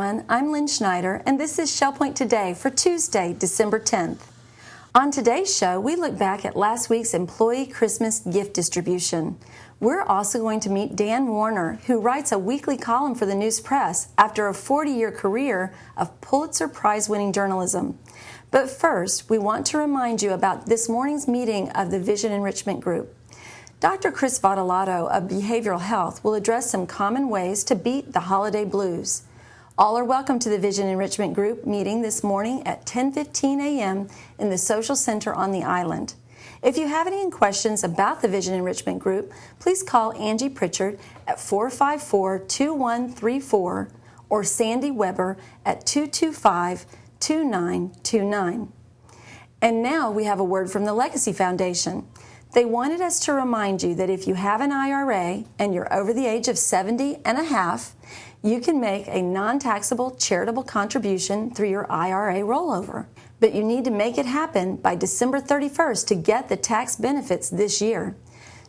everyone. I'm Lynn Schneider, and this is ShellPoint Today for Tuesday, December 10th. On today's show, we look back at last week's employee Christmas gift distribution. We're also going to meet Dan Warner, who writes a weekly column for the News Press after a 40-year career of Pulitzer Prize-winning journalism. But first, we want to remind you about this morning's meeting of the Vision Enrichment Group. Dr. Chris Vadalato of Behavioral Health will address some common ways to beat the holiday blues. All are welcome to the Vision Enrichment Group meeting this morning at 10:15 a.m. in the Social Center on the island. If you have any questions about the Vision Enrichment Group, please call Angie Pritchard at 454-2134 or Sandy Weber at 225-2929. And now we have a word from the Legacy Foundation. They wanted us to remind you that if you have an IRA and you're over the age of 70 and a half, you can make a non-taxable charitable contribution through your IRA rollover. But you need to make it happen by December 31st to get the tax benefits this year.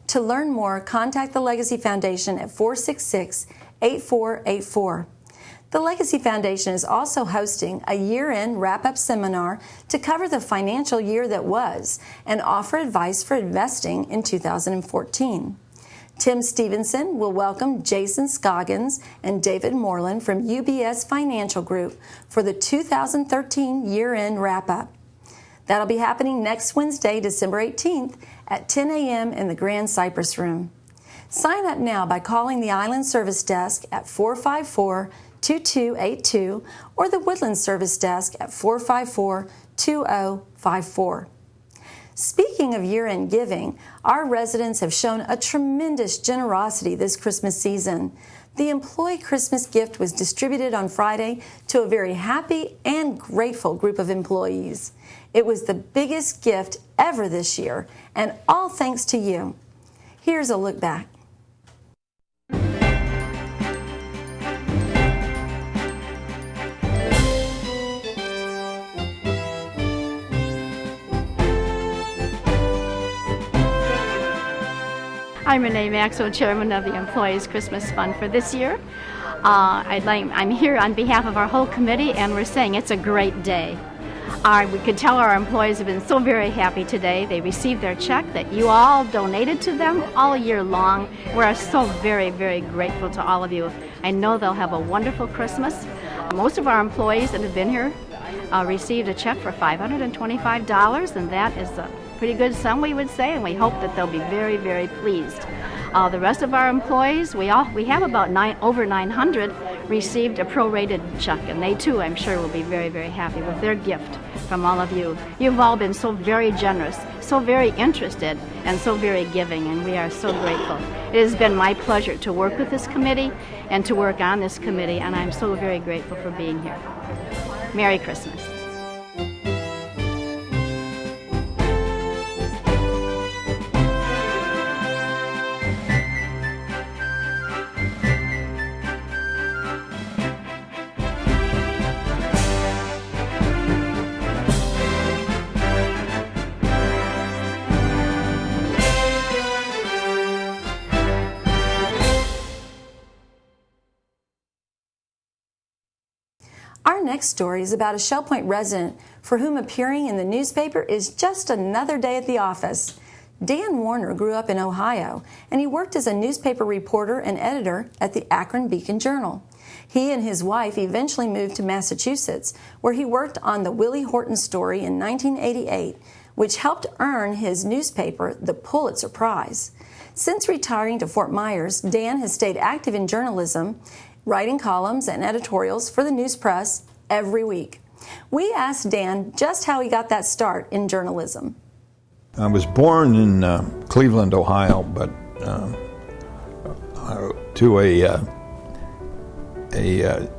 To learn more, contact the Legacy Foundation at 466-8484. The Legacy Foundation is also hosting a year-end wrap-up seminar to cover the financial year that was and offer advice for investing in 2014. Tim Stevenson will welcome Jason Scoggins and David Moreland from UBS Financial Group for the 2013 year-end wrap-up. That'll be happening next Wednesday, December 18th at 10 a.m. in the Grand Cypress Room. Sign up now by calling the Island Service Desk at 454-2282 or the Woodland Service Desk at 454-2054. Speaking of year-end giving, our residents have shown a tremendous generosity this Christmas season. The employee Christmas gift was distributed on Friday to a very happy and grateful group of employees. It was the biggest gift ever this year, and all thanks to you. Here's a look back. I'm Renee, Maxwell, Chairman of the Employees Christmas Fund for this year. I'm here on behalf of our whole committee, and we're saying it's a great day. We could tell our employees have been so very happy today. They received their check that you all donated to them all year long. We're so very, very grateful to all of you. I know they'll have a wonderful Christmas. Most of our employees that have been here received a check for $525, and that is a pretty good sum, we would say, and we hope that they'll be very, very pleased. The rest of our employees, we have about over 900 received a prorated check, and they too, I'm sure, will be very, very happy with their gift from all of you. You've all been so very generous, so very interested, and so very giving, and we are so grateful. It has been my pleasure to work with this committee and to work on this committee, and I'm so very grateful for being here. Merry Christmas. Our next story is about a ShellPoint resident for whom appearing in the newspaper is just another day at the office. Dan Warner grew up in Ohio, and he worked as a newspaper reporter and editor at the Akron Beacon Journal. He and his wife eventually moved to Massachusetts, where he worked on the Willie Horton story in 1988, which helped earn his newspaper the Pulitzer Prize. Since retiring to Fort Myers, Dan has stayed active in journalism, writing columns and editorials for the News Press every week. We asked Dan just how he got that start in journalism. I was born in Cleveland, Ohio, but to a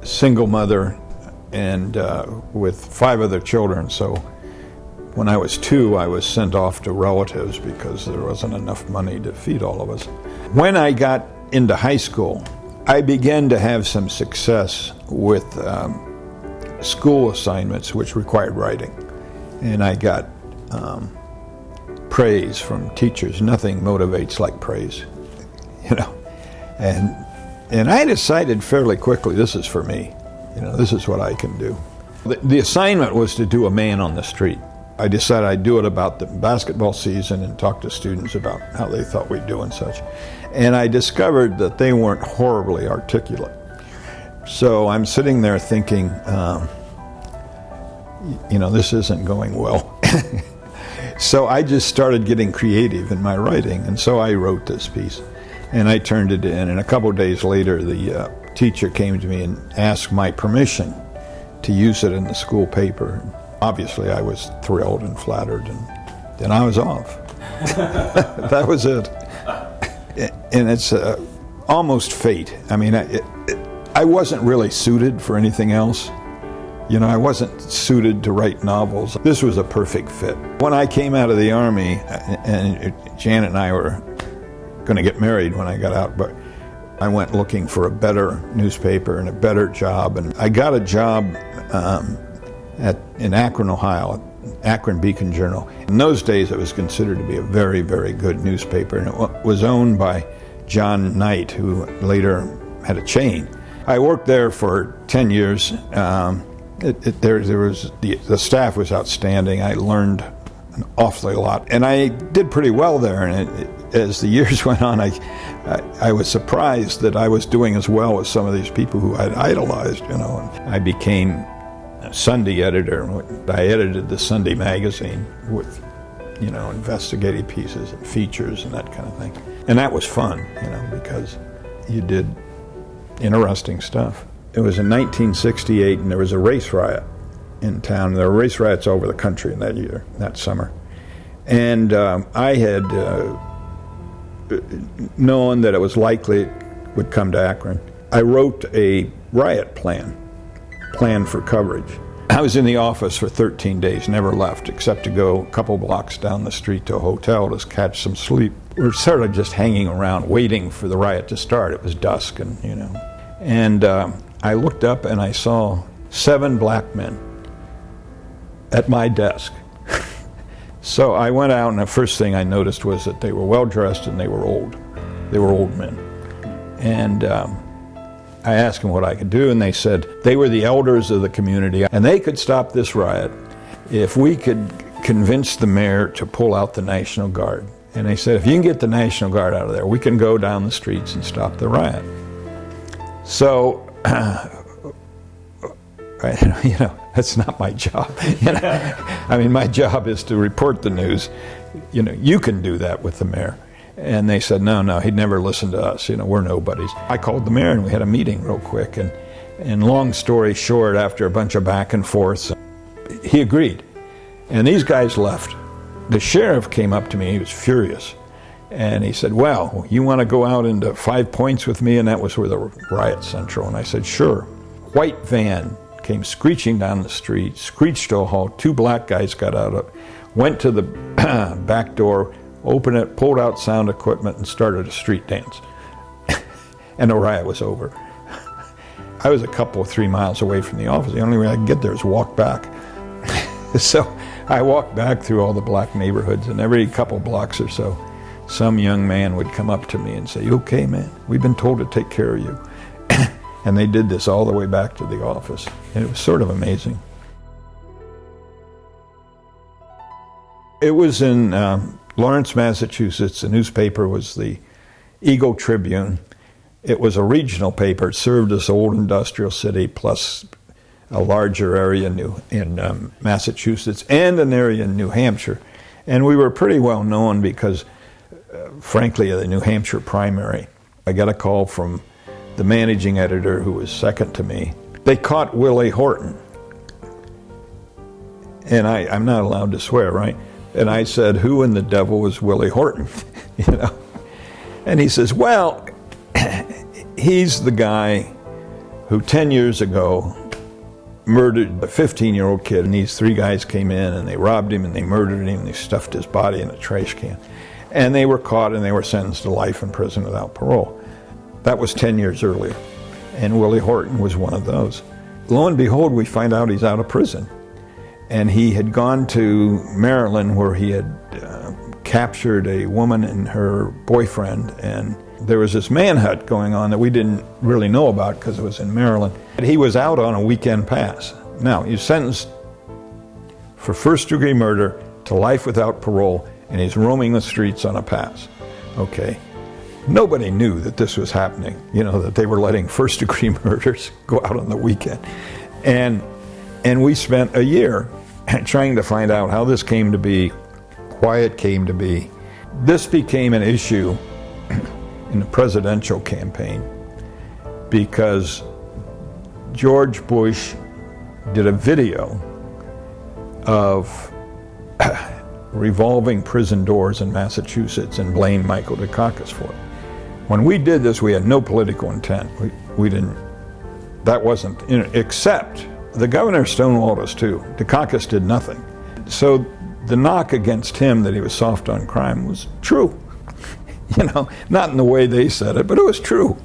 single mother and with 5 other children. So when I was 2, I was sent off to relatives because there wasn't enough money to feed all of us. When I got into high school, I began to have some success with school assignments which required writing, and I got praise from teachers. Nothing motivates like praise, you know. And I decided fairly quickly, this is for me. This is what I can do. The assignment was to do a man on the street. I decided I'd do it about the basketball season and talk to students about how they thought we'd do and such. And I discovered that they weren't horribly articulate. So I'm sitting there thinking, this isn't going well. So I just started getting creative in my writing, and so I wrote this piece. And I turned it in, and a couple of days later, the teacher came to me and asked my permission to use it in the school paper. Obviously, I was thrilled and flattered, and then I was off. That was it. And it's almost fate. I mean, I wasn't really suited for anything else. I wasn't suited to write novels. This was a perfect fit. When I came out of the Army, and Janet and I were going to get married when I got out, but I went looking for a better newspaper and a better job, and I got a job in Akron, Ohio, Akron Beacon Journal. In those days, it was considered to be a very, very good newspaper, and it was owned by John Knight, who later had a chain. I worked there for 10 years. The staff was outstanding. I learned an awfully lot, and I did pretty well there. And as the years went on, I was surprised that I was doing as well as some of these people who I'd idolized. And I became a Sunday editor. I edited the Sunday magazine with, investigative pieces and features and that kind of thing. And that was fun, because you did interesting stuff. It was in 1968, and there was a race riot in town. There were race riots over the country in that year, that summer. And I had known that it was likely it would come to Akron. I wrote a riot plan for coverage. I was in the office for 13 days, never left, except to go a couple blocks down the street to a hotel to catch some sleep. We were sort of just hanging around, waiting for the riot to start. It was dusk, and I looked up and I saw 7 black men at my desk. So I went out, and the first thing I noticed was that they were well-dressed and they were old. They were old men. And I asked them what I could do, and they said they were the elders of the community, and they could stop this riot if we could convince the mayor to pull out the National Guard. And they said, if you can get the National Guard out of there, we can go down the streets and stop the riot. So, that's not my job. I mean, my job is to report the news. You can do that with the mayor. And they said, no, he'd never listen to us. We're nobodies. I called the mayor, and we had a meeting real quick. And long story short, after a bunch of back and forth, he agreed. And these guys left. The sheriff came up to me. He was furious. And he said, well, you want to go out into 5 Points with me? And that was where the riot central. And I said, sure. White van came screeching down the street, screeched to a halt. 2 black guys got out of it, went to the back door, opened it, pulled out sound equipment, and started a street dance. And the riot was over. I was 3 miles away from the office. The only way I could get there is walk back. So I walked back through all the black neighborhoods, and every couple blocks or so, some young man would come up to me and say, "You okay, man? We've been told to take care of you." And they did this all the way back to the office. And it was sort of amazing. It was in Lawrence, Massachusetts. The newspaper was the Eagle Tribune. It was a regional paper. It served this old industrial city plus a larger area in Massachusetts and an area in New Hampshire. And we were pretty well known because, frankly, of the New Hampshire primary. I got a call from the managing editor, who was second to me. They caught Willie Horton. And I'm not allowed to swear, right? And I said, who in the devil was Willie Horton? And he says, well, he's the guy who 10 years ago murdered a 15-year-old kid, and these 3 guys came in and they robbed him and they murdered him and they stuffed his body in a trash can. And they were caught and they were sentenced to life in prison without parole. That was 10 years earlier, and Willie Horton was one of those. Lo and behold, we find out he's out of prison. And he had gone to Maryland, where he had captured a woman and her boyfriend, and there was this manhunt going on that we didn't really know about because it was in Maryland. He was out on a weekend pass. Now, he's sentenced for first-degree murder to life without parole, and he's roaming the streets on a pass. Okay. Nobody knew that this was happening, that they were letting first-degree murders go out on the weekend. And we spent a year trying to find out how this came to be, why it came to be. This became an issue in the presidential campaign because George Bush did a video of revolving prison doors in Massachusetts and blamed Michael Dukakis for it. When we did this, we had no political intent. We didn't, that wasn't, except the governor stonewalled us too. Dukakis did nothing. So the knock against him that he was soft on crime was true. Not in the way they said it, but it was true.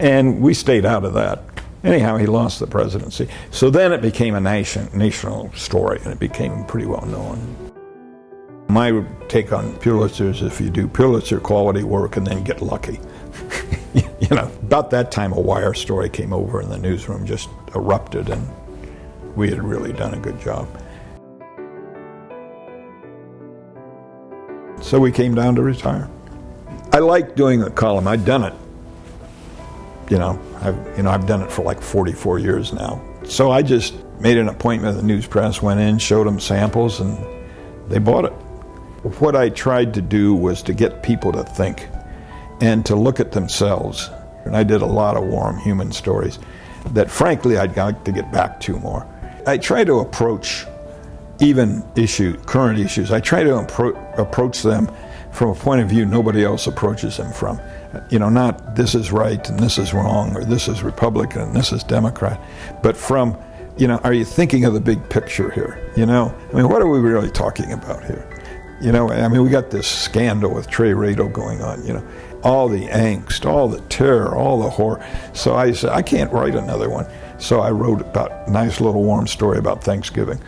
And we stayed out of that. Anyhow, he lost the presidency. So then it became a national story, and it became pretty well known. My take on Pulitzer is if you do Pulitzer quality work and then get lucky. About that time a wire story came over and the newsroom just erupted, and we had really done a good job. So we came down to retire. I like doing a column. I've done it. I've done it for like 44 years now. So I just made an appointment with the news press, went in, showed them samples, and they bought it. What I tried to do was to get people to think and to look at themselves. And I did a lot of warm human stories that frankly I'd like to get back to more. I try to approach even current issues. I try to approach them from a point of view nobody else approaches them from. Not this is right and this is wrong, or this is Republican and this is Democrat, but from, are you thinking of the big picture here? What are we really talking about here? We got this scandal with Trey Rado going on, all the angst, all the terror, all the horror. So I said, I can't write another one. So I wrote about a nice little warm story about Thanksgiving.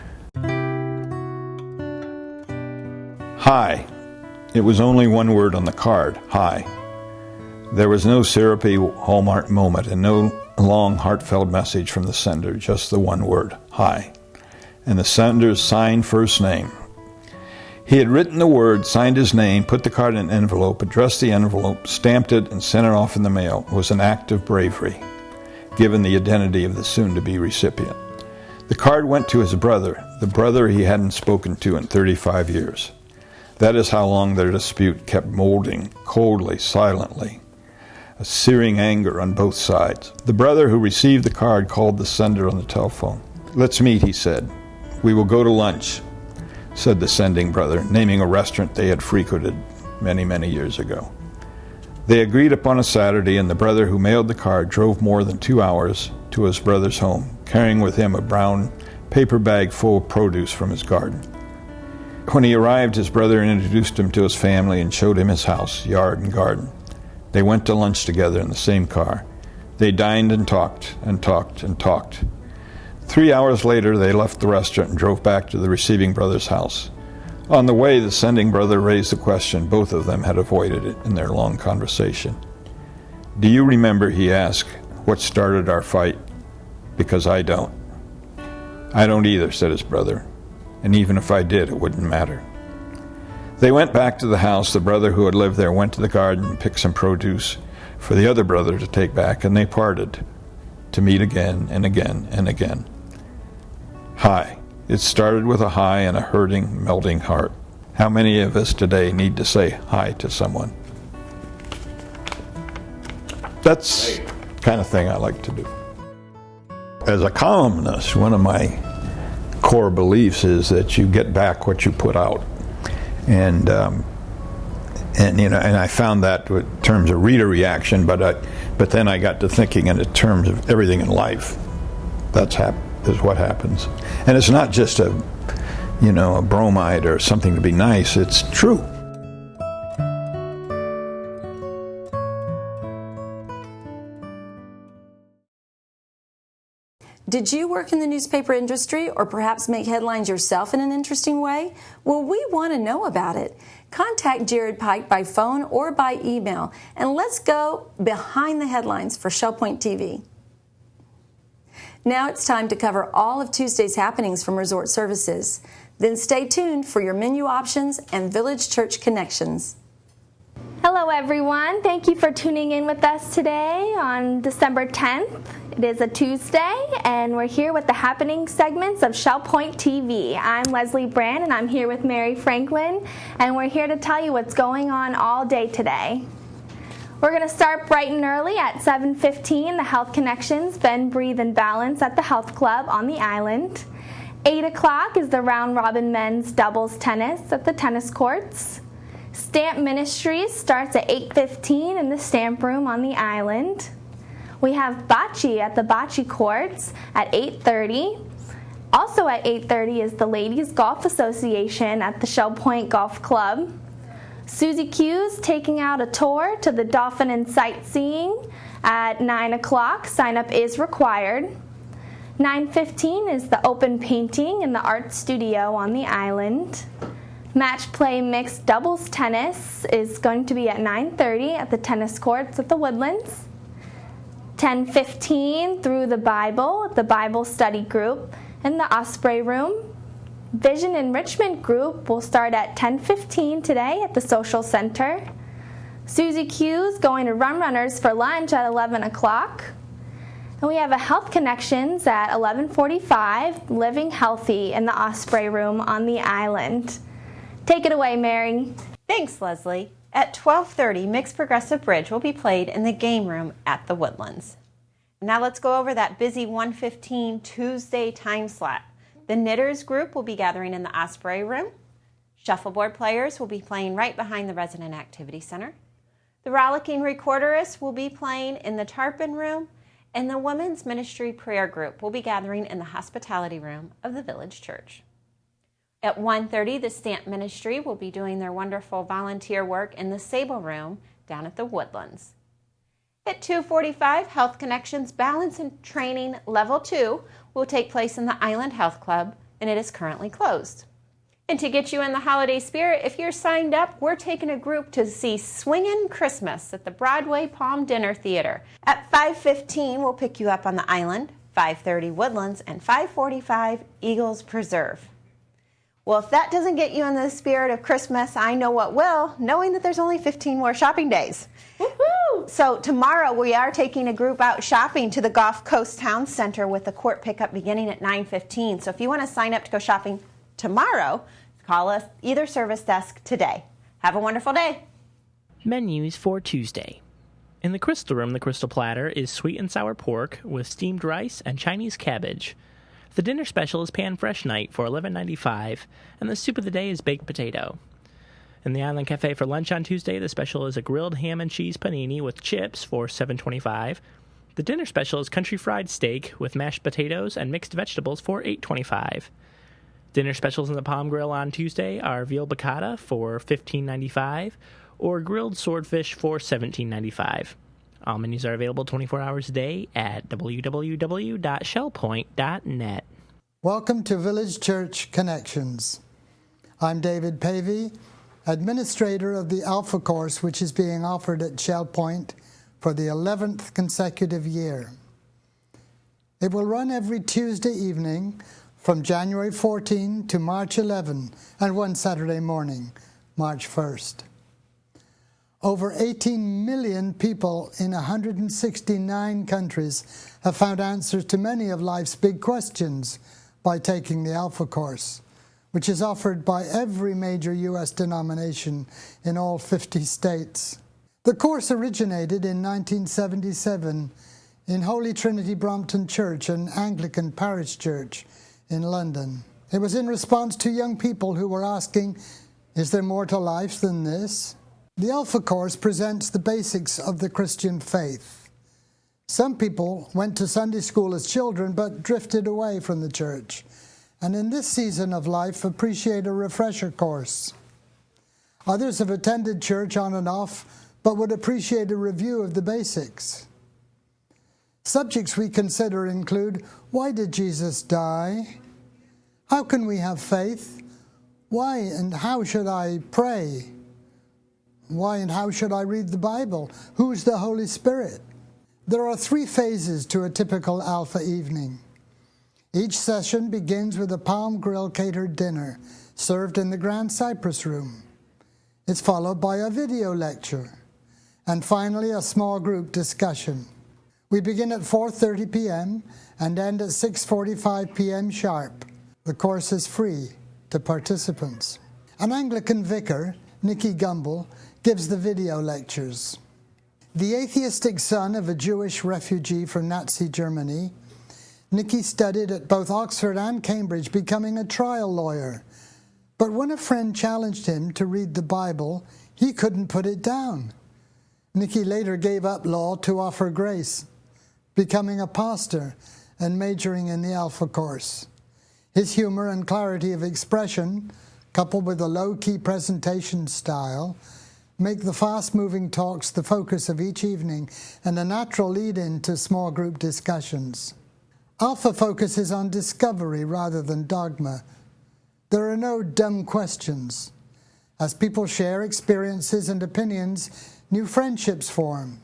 Hi. It was only one word on the card, hi. There was no syrupy Hallmark moment and no long heartfelt message from the sender, just the one word, hi. And the sender's signed first name. He had written the word, signed his name, put the card in an envelope, addressed the envelope, stamped it, and sent it off in the mail. It was an act of bravery, given the identity of the soon-to-be recipient. The card went to his brother, the brother he hadn't spoken to in 35 years. That is how long their dispute kept molding, coldly, silently, a searing anger on both sides. The brother who received the card called the sender on the telephone. Let's meet, he said. We will go to lunch, said the sending brother, naming a restaurant they had frequented many, many years ago. They agreed upon a Saturday, and the brother who mailed the card drove more than 2 hours to his brother's home, carrying with him a brown paper bag full of produce from his garden. When he arrived, his brother introduced him to his family and showed him his house, yard, and garden. They went to lunch together in the same car. They dined and talked and talked and talked. 3 hours later, they left the restaurant and drove back to the receiving brother's house. On the way, the sending brother raised the question both of them had avoided it in their long conversation. Do you remember, he asked, what started our fight? Because I don't. I don't either, said his brother. And even if I did, it wouldn't matter. They went back to the house. The brother who had lived there went to the garden and picked some produce for the other brother to take back, and they parted to meet again and again and again. Hi. It started with a hi and a hurting, melting heart. How many of us today need to say hi to someone? That's the kind of thing I like to do. As a columnist, one of my core beliefs is that you get back what you put out, and I found that in terms of reader reaction, but then I got to thinking in terms of everything in life. Is what happens, and it's not just a bromide or something to be nice. It's true. Did you work in the newspaper industry or perhaps make headlines yourself in an interesting way? Well, we want to know about it. Contact Jared Pike by phone or by email, and let's go behind the headlines for ShellPoint TV. Now it's time to cover all of Tuesday's happenings from Resort Services. Then stay tuned for your menu options and Village Church connections. Hello everyone, thank you for tuning in with us today on December 10th. It is a Tuesday and we're here with the happening segments of ShellPoint TV. I'm Leslie Brand and I'm here with Mary Franklin, and we're here to tell you what's going on all day today. We're going to start bright and early at 7:15, the Health Connections, Bend, Breathe, and Balance at the Health Club on the island. 8 o'clock is the Round Robin Men's Doubles Tennis at the tennis courts. Stamp Ministries starts at 8:15 in the Stamp Room on the island. We have bocce at the bocce courts at 8:30. Also at 8:30 is the Ladies Golf Association at the ShellPoint Golf Club. Susie Q's taking out a tour to the Dolphin and Sightseeing at 9 o'clock. Sign up is required. 9:15 is the open painting in the art studio on the island. Match play mixed doubles tennis is going to be at 9:30 at the tennis courts at the Woodlands. 10:15 through the Bible at the Bible study group in the Osprey Room. Vision Enrichment Group will start at 10:15 today at the Social Center. Susie Q's going to Run Runners for lunch at 11 o'clock. And we have a Health Connections at 11:45, Living Healthy in the Osprey Room on the island. Take it away, Mary. Thanks, Leslie. At 12:30, Mixed Progressive Bridge will be played in the game room at the Woodlands. Now let's go over that busy 1:15 Tuesday time slot. The Knitters group will be gathering in the Osprey Room. Shuffleboard players will be playing right behind the Resident Activity Center. The Rollicking Recorderists will be playing in the Tarpon Room, and the Women's Ministry Prayer Group will be gathering in the Hospitality Room of the Village Church. At 1:30, the Stamp Ministry will be doing their wonderful volunteer work in the Sable Room down at the Woodlands. At 2:45, Health Connections Balance and Training Level 2 will take place in the Island Health Club, and it is currently closed. And to get you in the holiday spirit, if you're signed up, we're taking a group to see Swingin' Christmas at the Broadway Palm Dinner Theater. At 5:15, we'll pick you up on the island, 5:30 Woodlands, and 5:45 Eagles Preserve. Well, if that doesn't get you in the spirit of Christmas, I know what will, knowing that there's only 15 more shopping days. Woohoo! So tomorrow we are taking a group out shopping to the Gulf Coast Town Center with a court pickup beginning at 9:15. So if you want to sign up to go shopping tomorrow, call us either service desk today. Have a wonderful day. Menus for Tuesday. In the Crystal Room, the Crystal Platter is sweet and sour pork with steamed rice and Chinese cabbage. The dinner special is Pan Fresh Night for $11.95, and the soup of the day is baked potato. In the Island Cafe for lunch on Tuesday, the special is a grilled ham and cheese panini with chips for $7.25. The dinner special is country fried steak with mashed potatoes and mixed vegetables for $8.25. Dinner specials in the Palm Grill on Tuesday are veal piccata for $15.95 or grilled swordfish for $17.95. All menus are available 24 hours a day at www.shellpoint.net. Welcome to Village Church Connections. I'm David Pavey, administrator of the Alpha course, which is being offered at ShellPoint for the 11th consecutive year. It will run every Tuesday evening from January 14 to March 11 and one Saturday morning, March 1st. Over 18 million people in 169 countries have found answers to many of life's big questions by taking the Alpha course, which is offered by every major U.S. denomination in all 50 states. The course originated in 1977 in Holy Trinity Brompton Church, an Anglican parish church in London. It was in response to young people who were asking, is there more to life than this? The Alpha course presents the basics of the Christian faith. Some people went to Sunday school as children but drifted away from the church, and in this season of life appreciate a refresher course. Others have attended church on and off but would appreciate a review of the basics. Subjects we consider include: why did Jesus die? How can we have faith? Why and how should I pray? Why and how should I read the Bible? Who's the Holy Spirit? There are 3 phases to a typical Alpha evening. Each session begins with a Palm Grill catered dinner served in the Grand Cypress Room. It's followed by a video lecture, and finally a small group discussion. We begin at 4:30 p.m. and end at 6:45 p.m. sharp. The course is free to participants. An Anglican vicar, Nicky Gumbel, gives the video lectures. The atheistic son of a Jewish refugee from Nazi Germany, Nicky studied at both Oxford and Cambridge, becoming a trial lawyer. But when a friend challenged him to read the Bible, he couldn't put it down. Nicky later gave up law to offer grace, becoming a pastor and majoring in the Alpha course. His humor and clarity of expression, coupled with a low-key presentation style, make the fast-moving talks the focus of each evening and a natural lead-in to small group discussions. Alpha focuses on discovery rather than dogma. There are no dumb questions. As people share experiences and opinions, new friendships form.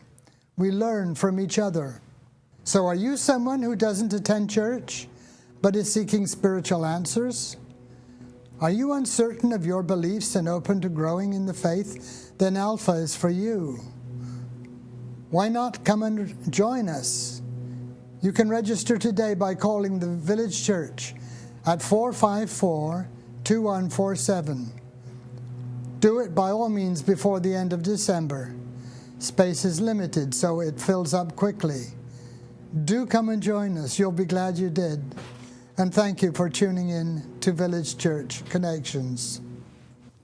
We learn from each other. So are you someone who doesn't attend church, but is seeking spiritual answers? Are you uncertain of your beliefs and open to growing in the faith? Then Alpha is for you. Why not come and join us? You can register today by calling the Village Church at 454-2147. Do it by all means before the end of December. Space is limited, so it fills up quickly. Do come and join us. You'll be glad you did. And thank you for tuning in to Village Church Connections.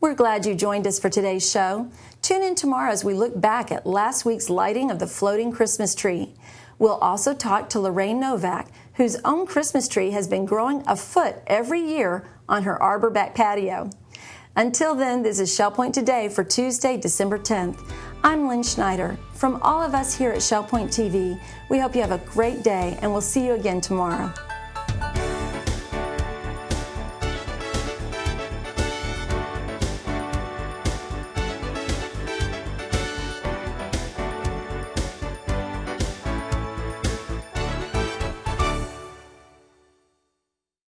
We're glad you joined us for today's show. Tune in tomorrow as we look back at last week's lighting of the floating Christmas tree. We'll also talk to Lorraine Novak, whose own Christmas tree has been growing a foot every year on her arbor back patio. Until then, this is Shell Point Today for Tuesday, December 10th. I'm Lynn Schneider. From all of us here at Shell Point TV, we hope you have a great day, and we'll see you again tomorrow.